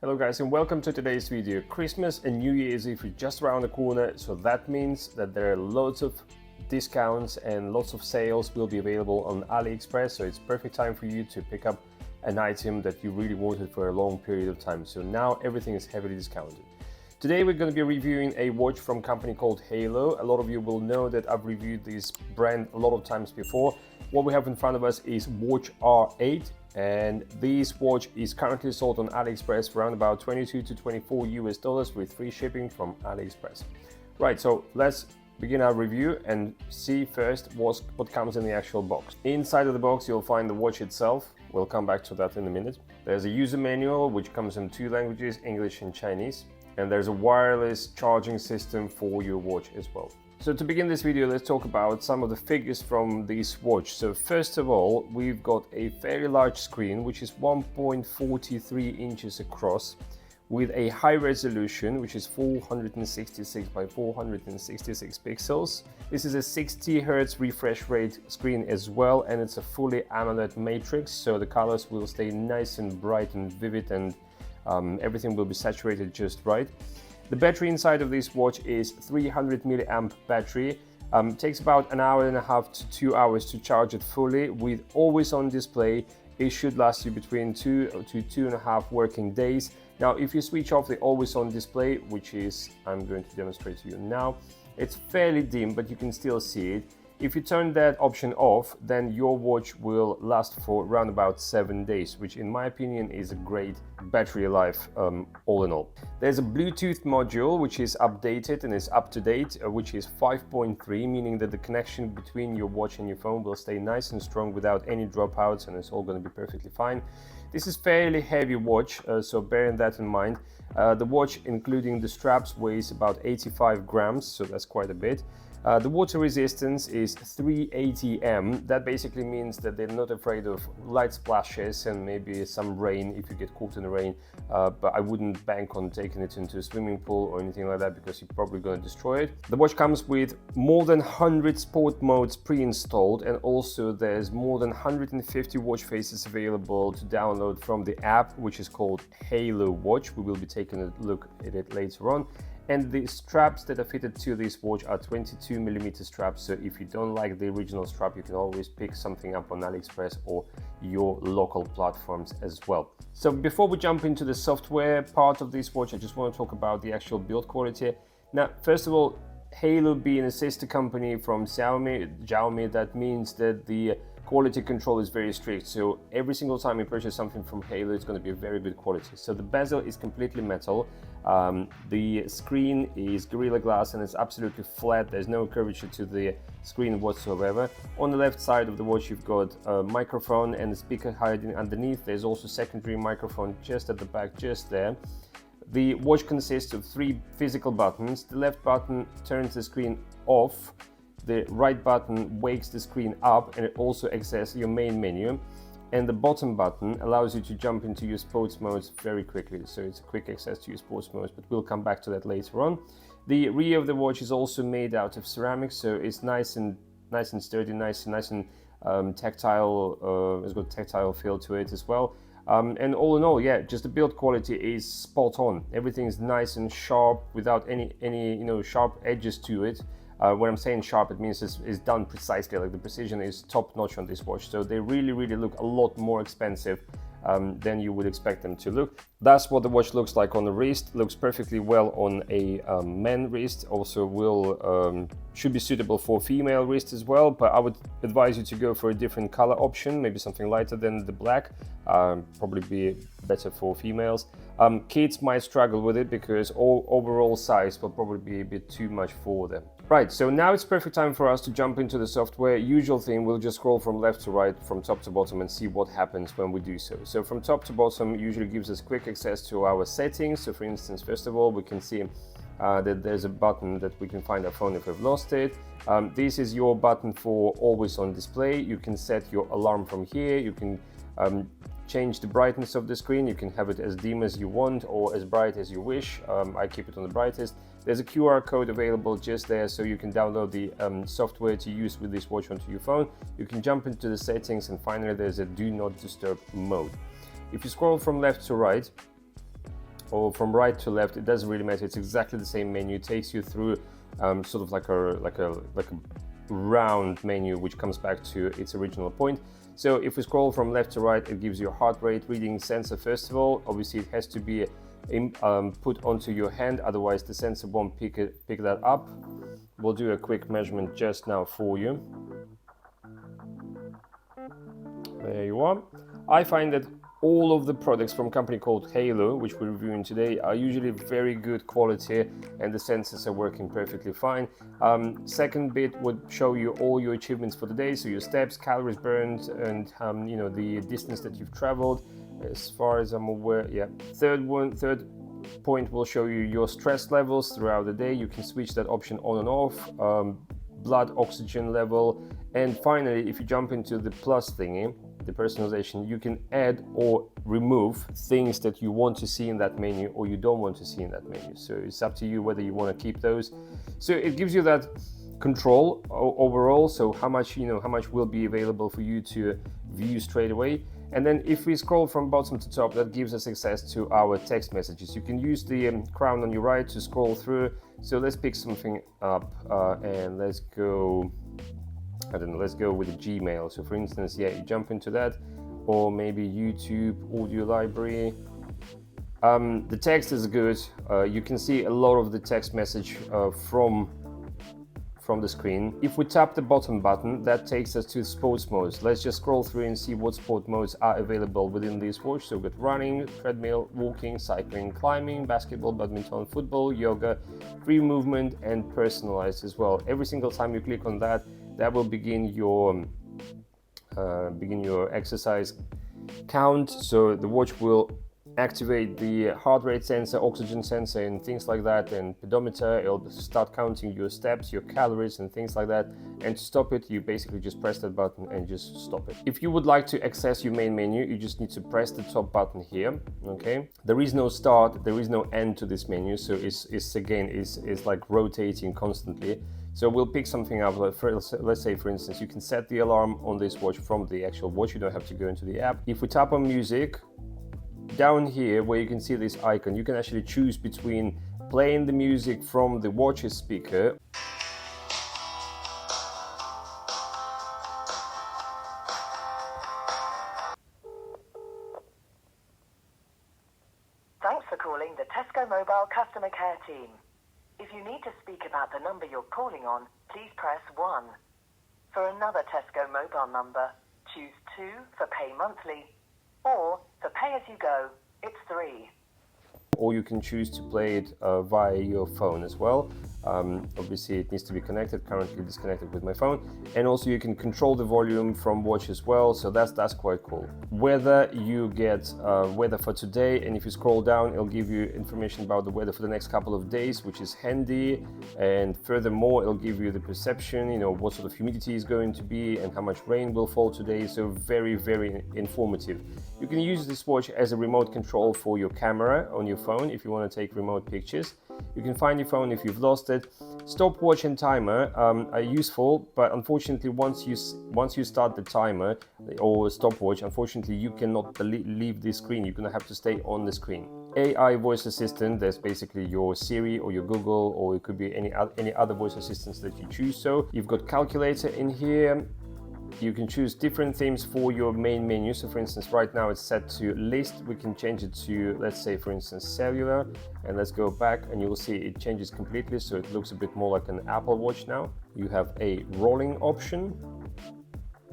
Hello guys and welcome to today's video. Christmas and New Year's Eve is just around the corner, so that means that there are loads of discounts and lots of sales will be available on AliExpress, so it's perfect time for you to pick up an item that you really wanted for a long period of time. So now everything is heavily discounted. Today we're going to be reviewing a watch from a company called Haylou. A lot of you will know that I've reviewed this brand a lot of times before. What we have in front of us is Watch R8, and this watch is currently sold on AliExpress for around about 22 to 24 US dollars with free shipping from AliExpress. Right, so let's begin our review and see first what comes in the actual box. Inside of the box you'll find the watch itself. We'll come back to that in a minute. There's a user manual which comes in two languages, English and Chinese, and there's a wireless charging system for your watch as well. So to begin this video, let's talk about some of the figures from this watch. So first of all, we've got a very large screen, which is 1.43 inches across, with a high resolution, which is 466 by 466 pixels. This is a 60 Hz refresh rate screen as well, and it's a fully AMOLED matrix, so the colors will stay nice and bright and vivid, and everything will be saturated just right. The battery inside of this watch is 300 milliamp battery. Takes about an hour and a half to 2 hours to charge it fully. With always on display, it should last you between 2 to 2.5 working days. Now, if you switch off the always on display, which is, I'm going to demonstrate to you now, it's fairly dim, but you can still see it. If you turn that option off, then your watch will last for around about 7 days, which in my opinion is a great battery life all in all. There's a Bluetooth module which is updated and is up to date, which is 5.3, meaning that the connection between your watch and your phone will stay nice and strong without any dropouts, and it's all going to be perfectly fine. This is fairly heavy watch, so bearing that in mind. The watch, including the straps, weighs about 85 grams, so that's quite a bit. The water resistance is 380 m. That basically means that they're not afraid of light splashes and maybe some rain if you get caught in the rain, but I wouldn't bank on taking it into a swimming pool or anything like that because you're probably going to destroy it. The watch comes with more than 100 sport modes pre-installed, and also there's more than 150 watch faces available to download from the app, which is called Haylou Watch. We will be taking a look at it later on. And the straps that are fitted to this watch are 22mm straps, so if you don't like the original strap, you can always pick something up on AliExpress or your local platforms as well. So before we jump into the software part of this watch, I just want to talk about the actual build quality. Now, first of all, Haylou being a sister company from Xiaomi, that means that the quality control is very strict, so every single time you purchase something from Haylou, it's going to be very good quality. So the bezel is completely metal, the screen is Gorilla Glass and it's absolutely flat. There's no curvature to the screen whatsoever. On the left side of the watch you've got a microphone and a speaker hiding underneath. There's also secondary microphone just at the back, just there. The watch consists of 3 physical buttons. The left button turns the screen off, the right button wakes the screen up, and it also accesses your main menu, and the bottom button allows you to jump into your sports modes very quickly, so it's a quick access to your sports modes, but we'll come back to that later on. The rear of the watch is also made out of ceramic, so it's nice and sturdy, nice and tactile. It's got tactile feel to it as well. And all in all, yeah, just the build quality is spot on. Everything is nice and sharp without any sharp edges to it. When I'm saying sharp, it means it's done precisely, like the precision is top notch on this watch. So they really look a lot more expensive than you would expect them to look. That's what the watch looks like on the wrist. Looks perfectly well on a man wrist. Also should be suitable for female wrist as well, but I would advise you to go for a different color option, maybe something lighter than the black. Probably be better for females. Kids might struggle with it because overall size will probably be a bit too much for them. Right, so now it's perfect time for us to jump into the software. Usual thing, we'll just scroll from left to right, from top to bottom, and see what happens when we do so. So from top to bottom usually gives us quick access to our settings. So for instance, first of all, we can see that there's a button that we can find our phone if we've lost it. This is your button for always on display. You can set your alarm from here. You can change the brightness of the screen. You can have it as dim as you want or as bright as you wish. I keep it on the brightest. There's a QR code available just there, so you can download the software to use with this watch onto your phone. You can jump into the settings, and finally there's a do not disturb mode. If you scroll from left to right, or from right to left, it doesn't really matter. It's exactly the same menu. It takes you through sort of like a round menu, which comes back to its original point. So if we scroll from left to right, it gives you a heart rate reading sensor. First of all, obviously it has to be put onto your hand, otherwise the sensor won't pick that up. We'll do a quick measurement just now for you. There you are. I find that all of the products from a company called Haylou, which we're reviewing today, are usually very good quality and the sensors are working perfectly fine. Second bit would show you all your achievements for the day, so your steps, calories burned, and you know, the distance that you've traveled, as far as I'm aware. Yeah. Third point will show you your stress levels throughout the day. You can switch that option on and off, blood oxygen level, and finally, if you jump into the plus thingy, the personalization, you can add or remove things that you want to see in that menu or you don't want to see in that menu. So it's up to you whether you want to keep those. So it gives you that control overall, so how much will be available for you to view straight away. And then if we scroll from bottom to top, that gives us access to our text messages. You can use the crown on your right to scroll through. So let's pick something up and let's go, I don't know, let's go with the Gmail. So for instance, yeah, you jump into that, or maybe YouTube, audio library. The text is good. You can see a lot of the text message from the screen. If we tap the bottom button, that takes us to sports modes. Let's just scroll through and see what sport modes are available within this watch. So we've got running, treadmill, walking, cycling, climbing, basketball, badminton, football, yoga, free movement, and personalized as well. Every single time you click on that, that will begin your exercise count. So the watch will activate the heart rate sensor, oxygen sensor, and things like that, and pedometer. It'll start counting your steps, your calories, and things like that. And to stop it, you basically just press that button and just stop it. If you would like to access your main menu, you just need to press the top button here. Okay, there is no start, there is no end to this menu, so it's like rotating constantly. So we'll pick something up. Let's say, for instance, you can set the alarm on this watch from the actual watch. You don't have to go into the app. If we tap on music, down here where you can see this icon, you can actually choose between playing the music from the watch's speaker, Thanks for calling the Tesco Mobile Customer Care Team. If you need to speak about the number you're calling on, please press 1. For another Tesco mobile number, choose 2 for pay monthly, or for pay as you go, it's 3. Or you can choose to play it via your phone as well. Obviously it needs to be connected, currently disconnected with my phone. And also you can control the volume from watch as well, so that's quite cool. Weather, you get weather for today, and if you scroll down, it'll give you information about the weather for the next couple of days, which is handy. And furthermore, it'll give you the perception, you know, what sort of humidity is going to be and how much rain will fall today. So very, very informative. You can use this watch as a remote control for your camera on your phone if you want to take remote pictures. You can find your phone if you've lost it. Stopwatch and timer are useful, but unfortunately once you start the timer or stopwatch, unfortunately you cannot leave the screen. You're gonna have to stay on the screen. AI voice assistant, that's basically your Siri or your Google, or it could be any other voice assistants that you choose. So you've got calculator in here. You can choose different themes for your main menu. So for instance, right now it's set to list. We can change it to, let's say, for instance, cellular, and let's go back and you'll see it changes completely. So it looks a bit more like an Apple Watch now. You have a rolling option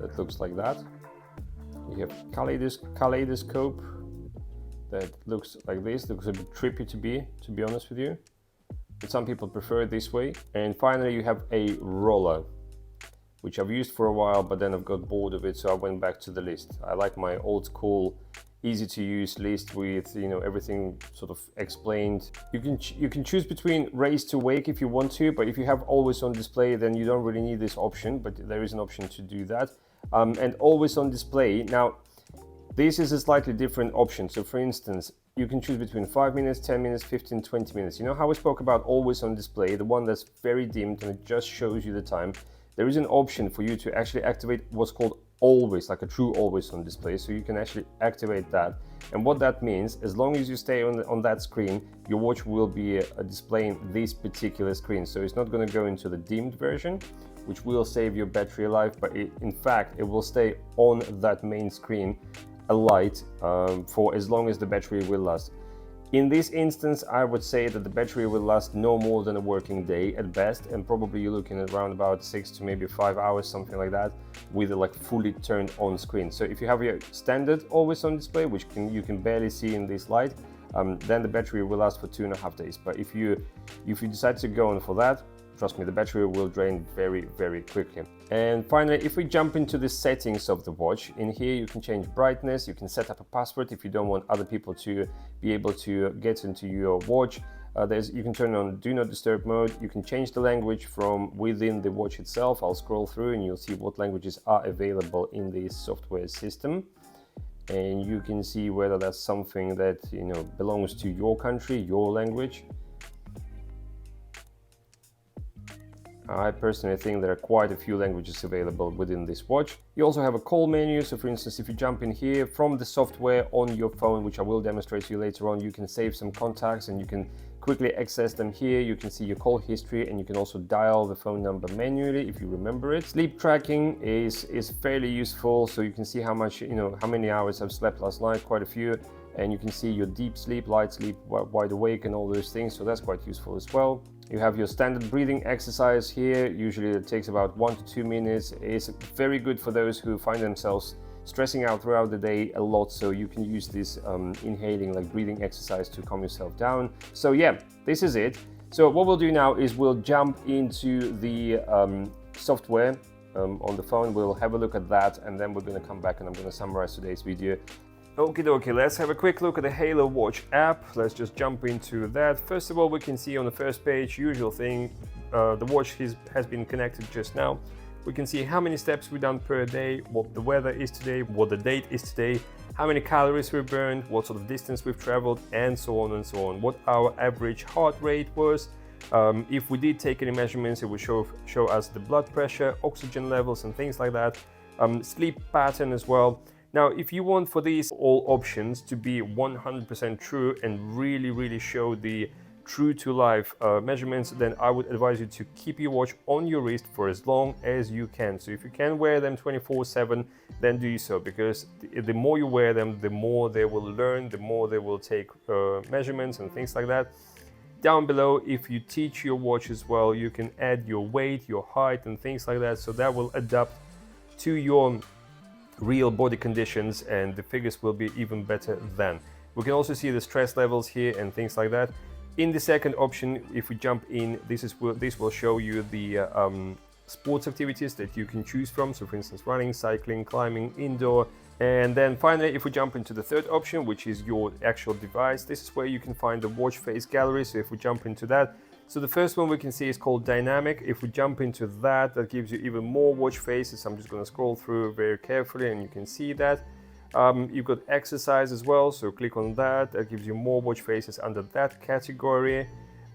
that looks like that. You have kaleidoscope that looks like this. Looks a bit trippy to be honest with you. But some people prefer it this way. And finally, you have a roller, which I've used for a while, but then I've got bored of it, so I went back to the list. I like my old school, easy to use list with, you know, everything sort of explained. You can choose between raise to wake if you want to, but if you have always on display, then you don't really need this option, but there is an option to do that. And always on display. Now, this is a slightly different option. So for instance, you can choose between 5 minutes, 10 minutes, 15, 20 minutes. You know how we spoke about always on display, the one that's very dimmed and it just shows you the time? There is an option for you to actually activate what's called always, like a true always on display, so you can actually activate that. And what that means, as long as you stay on that screen, your watch will be displaying this particular screen. So it's not going to go into the dimmed version, which will save your battery life, but in fact it will stay on that main screen alight for as long as the battery will last. In this instance, I would say that the battery will last no more than a working day at best, and probably you're looking at around about 6 to maybe 5 hours, something like that, with a like fully turned on screen. So if you have your standard always on display, which you can barely see in this light, then the battery will last for 2.5 days. But if you decide to go on for that, trust me, the battery will drain very, very quickly. And finally, if we jump into the settings of the watch, in here you can change brightness, you can set up a password if you don't want other people to be able to get into your watch. You can turn on Do Not Disturb mode, you can change the language from within the watch itself. I'll scroll through and you'll see what languages are available in this software system. And you can see whether that's something that, you know, belongs to your country, your language. I personally think there are quite a few languages available within this watch. You also have a call menu, so for instance, if you jump in here from the software on your phone, which I will demonstrate to you later on, you can save some contacts and you can quickly access them here. You can see your call history and you can also dial the phone number manually if you remember it. Sleep tracking is fairly useful, so you can see how much, you know, how many hours I've slept last night, quite a few. And you can see your deep sleep, light sleep, wide awake and all those things, so that's quite useful as well. You have your standard breathing exercise here. Usually it takes about 1 to 2 minutes. It's very good for those who find themselves stressing out throughout the day a lot, so you can use this inhaling, like breathing exercise to calm yourself down. So yeah, this is it. So what we'll do now is we'll jump into the software on the phone. We'll have a look at that and then we're going to come back and I'm going to summarize today's video. Okie dokie, let's have a quick look at the Haylou Watch app. Let's just jump into that. First of all, we can see on the first page, usual thing, the watch has been connected just now. We can see how many steps we've done per day, what the weather is today, what the date is today, how many calories we've burned, what sort of distance we've traveled, and so on and so on. What our average heart rate was. If we did take any measurements, it would show us the blood pressure, oxygen levels, and things like that. Sleep pattern as well. Now, if you want for these all options to be 100% true and really show the true to life measurements, then I would advise you to keep your watch on your wrist for as long as you can. So if you can wear them 24/7, then do so, because the more you wear them, the more they will learn, the more they will take measurements and things like that. Down below, if you teach your watch as well, you can add your weight, your height and things like that, so that will adapt to your real body conditions and the figures will be even better then. We can also see the stress levels here and things like that. In the second option, if we jump in, this will show you the sports activities that you can choose from. So for instance, running, cycling, climbing, indoor. And then finally, if we jump into the third option, which is your actual device, this is where you can find the watch face gallery. So if we jump into that, so the first one we can see is called dynamic. If we jump into that, that gives you even more watch faces. I'm just going to scroll through very carefully and you can see that. You've got exercise as well, so click on that. That gives you more watch faces under that category.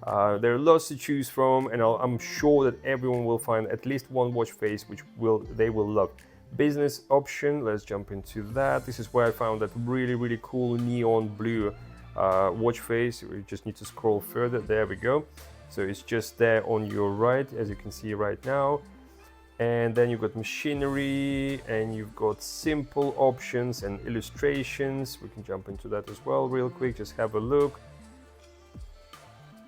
There are lots to choose from, and I'm sure that everyone will find at least one watch face which they will love. Business option, let's jump into that. This is where I found that really cool neon blue watch face. We just need to scroll further. There we go. So it's just there on your right, as you can see right now. And then you've got machinery and you've got simple options and illustrations. We can jump into that as well real quick, just have a look.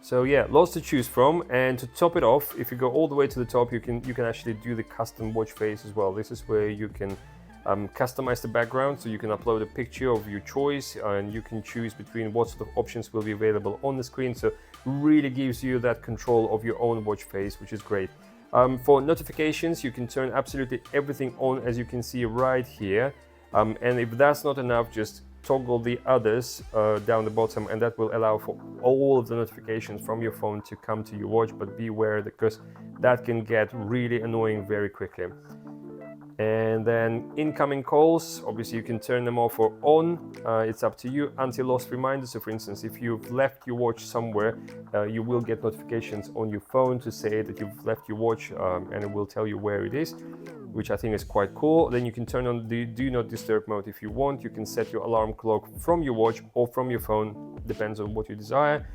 So yeah, lots to choose from. And to top it off, if you go all the way to the top, you can actually do the custom watch face as well. This is where you can customize the background, so you can upload a picture of your choice and you can choose between what sort of options will be available on the screen. So really gives you that control of your own watch face, which is great. For notifications, you can turn absolutely everything on, as you can see right here. And if that's not enough, just toggle the others down the bottom, and that will allow for all of the notifications from your phone to come to your watch. But beware, because that can get really annoying very quickly. And then incoming calls, obviously you can turn them off or on. It's up to you. Anti-lost reminders. So for instance, if you've left your watch somewhere, you will get notifications on your phone to say that you've left your watch, and it will tell you where it is. which I think is quite cool. Then you can turn on the do not disturb mode if you want. You can set your alarm clock from your watch or from your phone, depends on what you desire.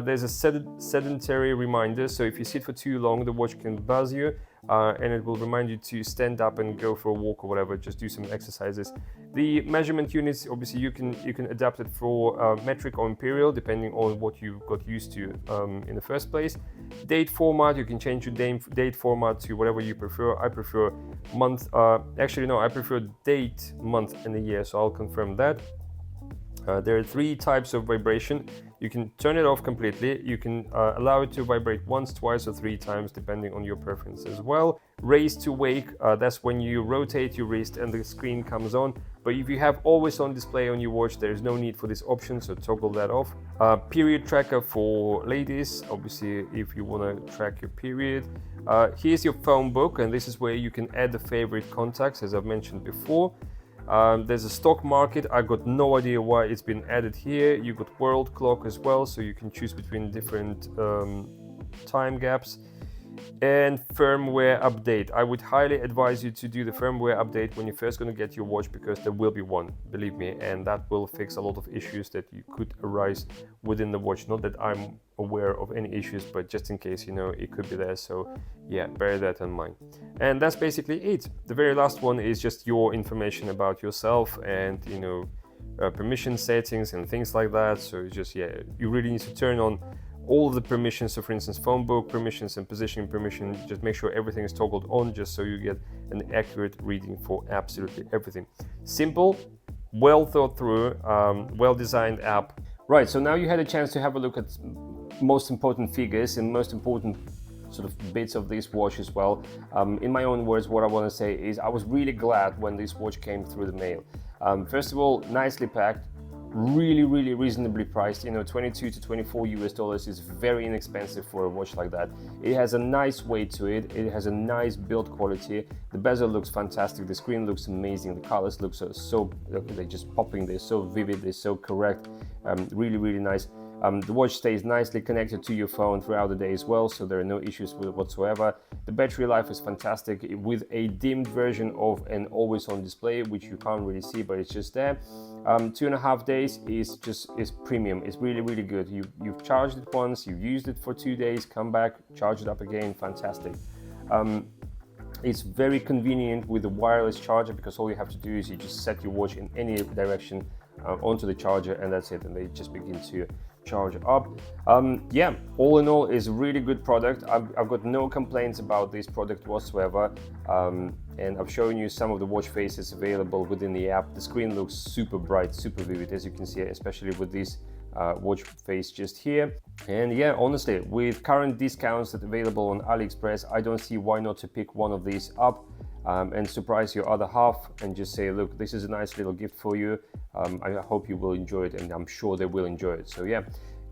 There's a sedentary reminder, so if you sit for too long, the watch can buzz you and it will remind you to stand up and go for a walk or whatever, just do some exercises. The measurement units, obviously you can adapt it for metric or imperial, depending on what you got used to in the first place. Date format, you can change your date format to whatever you prefer. I prefer month, actually no, I prefer date, month and the year, so I'll confirm that. There are 3 types of vibration. You can turn it off completely. You can allow it to vibrate once, twice, or 3 times, depending on your preference as well. Raise to wake, that's when you rotate your wrist and the screen comes on. But if you have always on display on your watch, there is no need for this option, so toggle that off. Period tracker for ladies, obviously if you want to track your period. Here's your phone book, and this is where you can add the favorite contacts, as I've mentioned before. There's a stock market. I got no idea why it's been added here. You got world clock as well, so you can choose between different time gaps. And firmware update. I would highly advise you to do the firmware update when you're first going to get your watch, because there will be one, believe me, and that will fix a lot of issues that you could arise within the watch. Not that I'm aware of any issues, but just in case, you know, it could be there. So yeah, bear that in mind. And that's basically it. The very last one is just your information about yourself and, you know, permission settings and things like that. So it's just, yeah, you really need to turn on all of the permissions. So for instance, phone book permissions and positioning permission, just make sure everything is toggled on, just so you get an accurate reading for absolutely everything. Simple, well thought through, well designed app. Right, so now you had a chance to have a look at most important figures and most important sort of bits of this watch as well. In my own words, what I want to say is I was really glad when this watch came through the mail. First of all, nicely packed, really reasonably priced. You know, 22 to 24 US dollars is very inexpensive for a watch like that. It has a nice weight to it. It has a nice build quality. The bezel looks fantastic. The screen looks amazing. The colors look so they're just popping. They're so vivid. They're so correct. Really nice. The watch stays nicely connected to your phone throughout the day as well, so there are no issues with it whatsoever. The battery life is fantastic with a dimmed version of an always on display, which you can't really see, but it's just there. 2.5 days is premium. It's really good. You've charged it once, you've used it for 2 days, come back, charge it up again, fantastic. It's very convenient with the wireless charger, because all you have to do is you just set your watch in any direction onto the charger, and that's it, and they just begin to charge up. Yeah, all in all, is a really good product. I've got no complaints about this product whatsoever, and I've shown you some of the watch faces available within the app. The screen looks super bright, super vivid, as you can see, especially with this watch face just here. And yeah, honestly, with current discounts that are available on AliExpress, I don't see why not to pick one of these up and surprise your other half and just say, look, this is a nice little gift for you. I hope you will enjoy it, and I'm sure they will enjoy it. So yeah,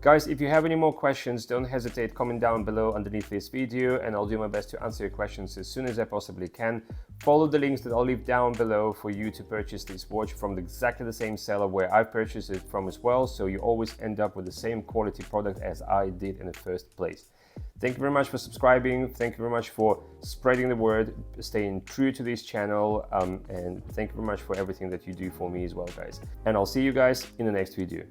guys, if you have any more questions, don't hesitate, comment down below underneath this video, and I'll do my best to answer your questions as soon as I possibly can. Follow the links that I'll leave down below for you to purchase this watch from exactly the same seller where I purchased it from as well, so you always end up with the same quality product as I did in the first place. Thank you very much for subscribing. Thank you very much for spreading the word, staying true to this channel, and thank you very much for everything that you do for me as well, guys. And I'll see you guys in the next video.